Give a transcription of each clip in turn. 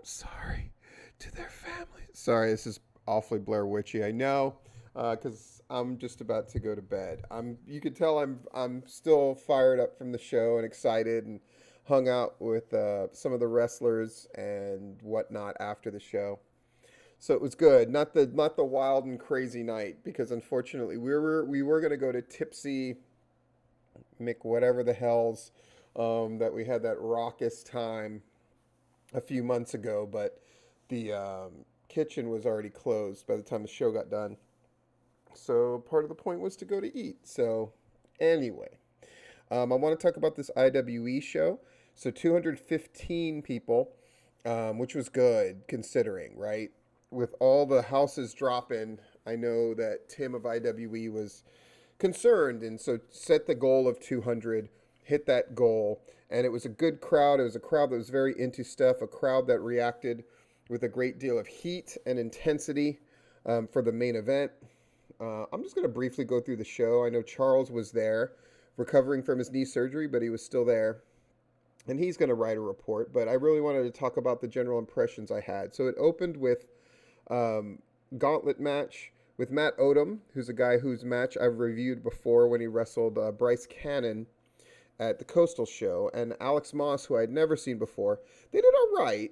sorry to their families. Sorry, this is awfully Blair Witchy. I know, because I'm just about to go to bed. You can tell I'm still fired up from the show and excited, and hung out with some of the wrestlers and whatnot after the show. So it was good. Not the wild and crazy night, because unfortunately we were gonna go to Tipsy Mick whatever the hell's, that we had that raucous time a few months ago, but the kitchen was already closed by the time the show got done. So part of the point was to go to eat. So anyway, I want to talk about this IWE show. So 215 people, which was good considering, right? With all the houses dropping, I know that Tim of IWE was concerned, and so set the goal of 200, hit that goal, and it was a good crowd. It was a crowd that was very into stuff, a crowd that reacted with a great deal of heat and intensity for the main event. I'm just going to briefly go through the show. I know Charles was there, recovering from his knee surgery, but he was still there, and he's going to write a report. But I really wanted to talk about the general impressions I had. So it opened with um, Gauntlet Match with Matt Odom, who's a guy whose match I've reviewed before when he wrestled Bryce Cannon at the Coastal Show, and Alex Moss, who I'd never seen before. They did all right.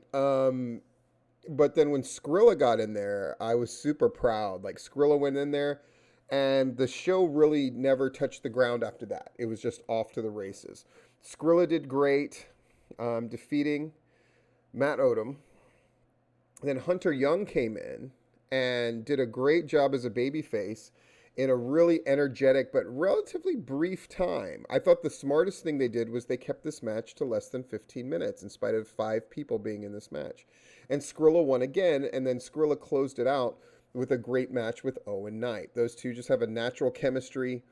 But then when Skrilla got in there, I was super proud. Like, Skrilla went in there, and the show really never touched the ground after that. It was just off to the races. Skrilla did great, defeating Matt Odom. Then Hunter Young came in and did a great job as a babyface in a really energetic but relatively brief time. I thought the smartest thing they did was they kept this match to less than 15 minutes in spite of 5 people being in this match. And Skrilla won again, and then Skrilla closed it out with a great match with Owen Knight. Those two just have a natural chemistry.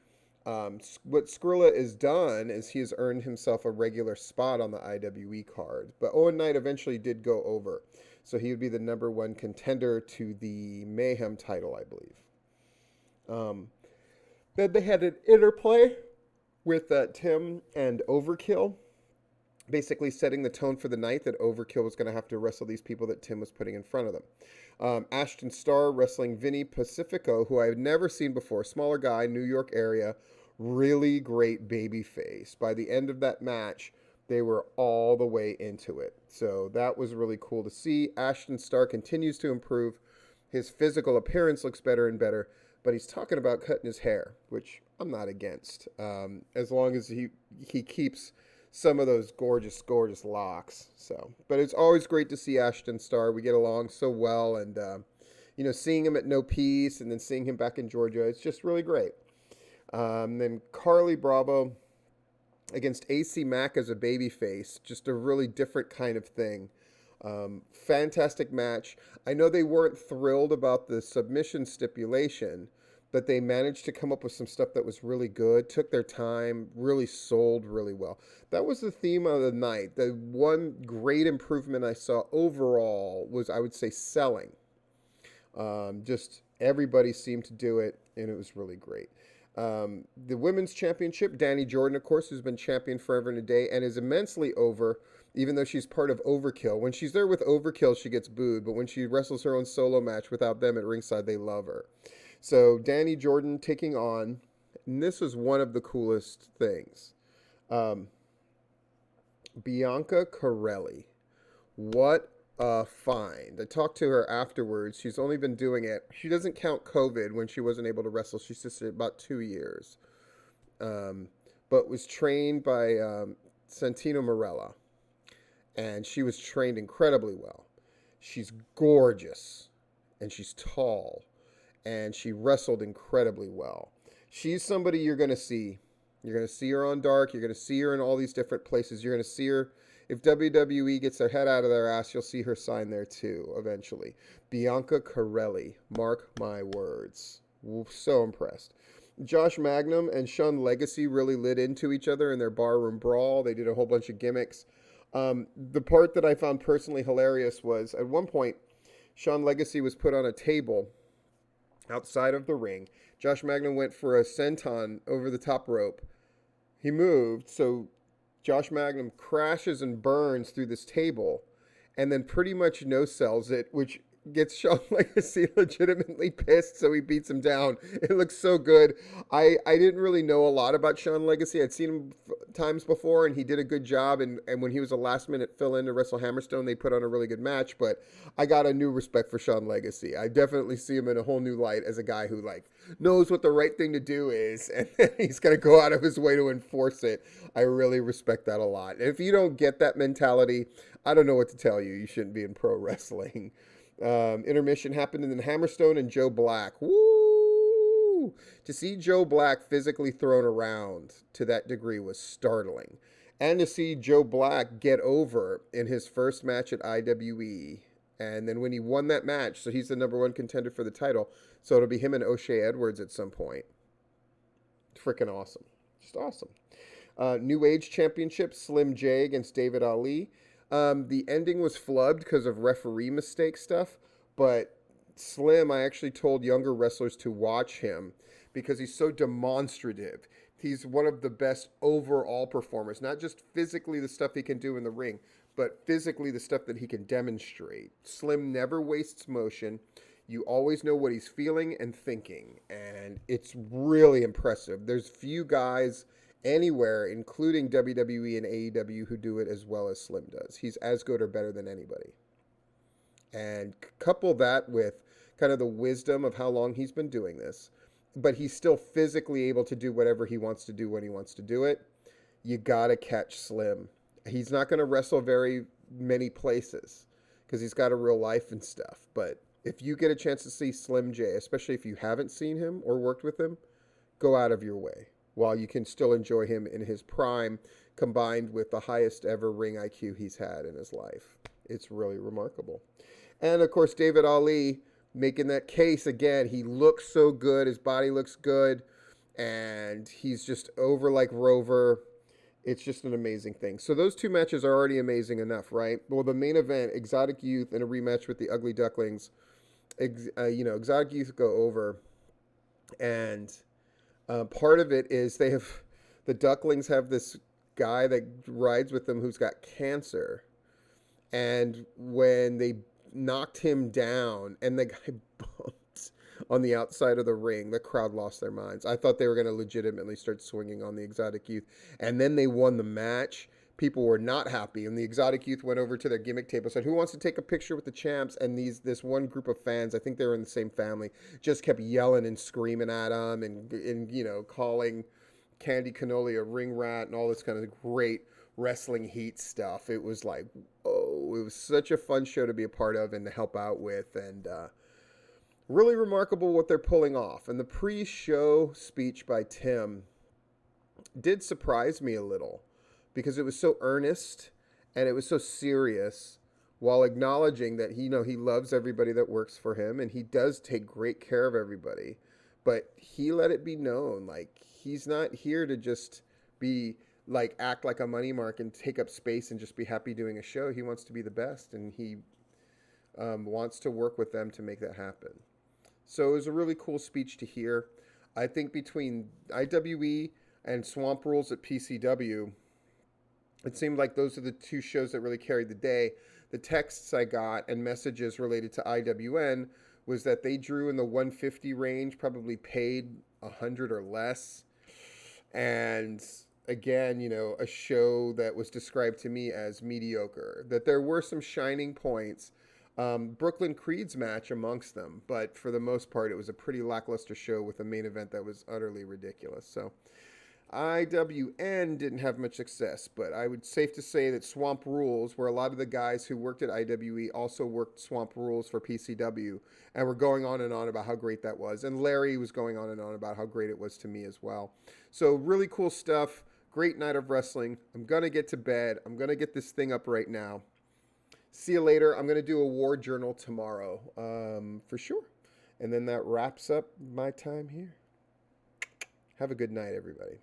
What Skrilla has done is he has earned himself a regular spot on the IWE card. But Owen Knight eventually did go over. So he would be the number one contender to the Mayhem title, I believe. Then they had an interplay with Tim and Overkill, basically setting the tone for the night that Overkill was going to have to wrestle these people that Tim was putting in front of them. Ashton Starr wrestling Vinnie Pacifico, who I had never seen before, smaller guy, New York area, really great baby face. By the end of that match, they were all the way into it. So that was really cool to see. Ashton Starr continues to improve. His physical appearance looks better and better, but he's talking about cutting his hair, which I'm not against, as long as he keeps some of those gorgeous, gorgeous locks. So, but it's always great to see Ashton Starr. We get along so well, and seeing him at No Peace and then seeing him back in Georgia, it's just really great. Then Carly Bravo against AC Mack as a babyface, just a really different kind of thing. Fantastic match. I know they weren't thrilled about the submission stipulation, but they managed to come up with some stuff that was really good, took their time, really sold really well. That was the theme of the night. The one great improvement I saw overall was, I would say, selling. Just everybody seemed to do it, and it was really great. The women's championship, Danny Jordan, of course, who's been champion forever and a day and is immensely over, even though she's part of Overkill. When she's there with Overkill, she gets booed, but when she wrestles her own solo match without them at ringside, they love her. So Danny Jordan taking on, and this was one of the coolest things, Bianca Corelli. What a find. I talked to her afterwards. She's only been doing it. She doesn't count COVID when she wasn't able to wrestle. She's just about 2 years. But was trained by Santino Marella. And she was trained incredibly well. She's gorgeous. And she's tall. And she wrestled incredibly well. She's somebody you're going to see. You're going to see her on Dark. You're going to see her in all these different places. You're going to see her. If WWE gets their head out of their ass, you'll see her sign there too, eventually. Bianca Corelli. Mark my words. So impressed. Josh Magnum and Sean Legacy really lit into each other in their barroom brawl. They did a whole bunch of gimmicks. The part that I found personally hilarious was, at one point, Sean Legacy was put on a table outside of the ring. Josh Magnum went for a senton over the top rope. He moved, so Josh Magnum crashes and burns through this table, and then pretty much no sells it, which gets Sean Legacy legitimately pissed, so he beats him down. It looks so good. I didn't really know a lot about Sean Legacy. I'd seen him times before, and he did a good job. And when he was a last minute fill in to wrestle Hammerstone, they put on a really good match. But I got a new respect for Sean Legacy. I definitely see him in a whole new light as a guy who like knows what the right thing to do is, and he's gonna go out of his way to enforce it. I really respect that a lot. And if you don't get that mentality, I don't know what to tell you. You shouldn't be in pro wrestling. Intermission happened, and then Hammerstone and Joe Black. Woo! To see Joe Black physically thrown around to that degree was startling. And to see Joe Black get over in his first match at IWE. And then when he won that match, so he's the number one contender for the title. So it'll be him and O'Shea Edwards at some point. Freaking awesome. Just awesome. New Age Championship, Slim J against David Ali. The ending was flubbed because of referee mistake stuff, but Slim, I actually told younger wrestlers to watch him because he's so demonstrative. He's one of the best overall performers, not just physically the stuff he can do in the ring, but physically the stuff that he can demonstrate. Slim never wastes motion. You always know what he's feeling and thinking, and it's really impressive. There's few guys anywhere, including WWE and AEW, who do it as well as Slim does. He's as good or better than anybody. And couple that with kind of the wisdom of how long he's been doing this, but he's still physically able to do whatever he wants to do when he wants to do it. You got to catch Slim. He's not going to wrestle very many places because he's got a real life and stuff. But if you get a chance to see Slim J, especially if you haven't seen him or worked with him, go out of your way, while you can still enjoy him in his prime, combined with the highest ever ring IQ he's had in his life. It's really remarkable. And, of course, David Ali making that case again. He looks so good. His body looks good. And he's just over like Rover. It's just an amazing thing. So those two matches are already amazing enough, right? Well, the main event, Exotic Youth in a rematch with the Ugly Ducklings. Exotic Youth go over. And part of it is the Ducklings have this guy that rides with them who's got cancer. And when they knocked him down and the guy bumped on the outside of the ring, the crowd lost their minds. I thought they were going to legitimately start swinging on the Exotic Youth. And then they won the match. People were not happy. And the Exotic Youth went over to their gimmick table, said, who wants to take a picture with the champs? And this one group of fans, I think they were in the same family, just kept yelling and screaming at them and calling Candy Cannoli a ring rat and all this kind of great wrestling heat stuff. It was like, oh, it was such a fun show to be a part of and to help out with. And really remarkable what they're pulling off. And the pre-show speech by Tim did surprise me a little, because it was so earnest and it was so serious, while acknowledging that he loves everybody that works for him and he does take great care of everybody. But he let it be known, like, he's not here to just be like act like a money mark and take up space and just be happy doing a show. He wants to be the best, and he wants to work with them to make that happen. So it was a really cool speech to hear. I think between IWE and Swamp Rules at PCW, it seemed like those are the two shows that really carried the day. The texts I got and messages related to IWN was that they drew in the 150 range, probably paid 100 or less. And again, a show that was described to me as mediocre. That there were some shining points. Brooklyn Creed's match amongst them. But for the most part, it was a pretty lackluster show with a main event that was utterly ridiculous. So IWN didn't have much success, but I would safe to say that Swamp Rules, where a lot of the guys who worked at IWE also worked Swamp Rules for PCW, and were going on and on about how great that was. And Larry was going on and on about how great it was to me as well. So really cool stuff. Great night of wrestling. I'm going to get to bed. I'm going to get this thing up right now. See you later. I'm going to do a war journal tomorrow, for sure. And then that wraps up my time here. Have a good night, everybody.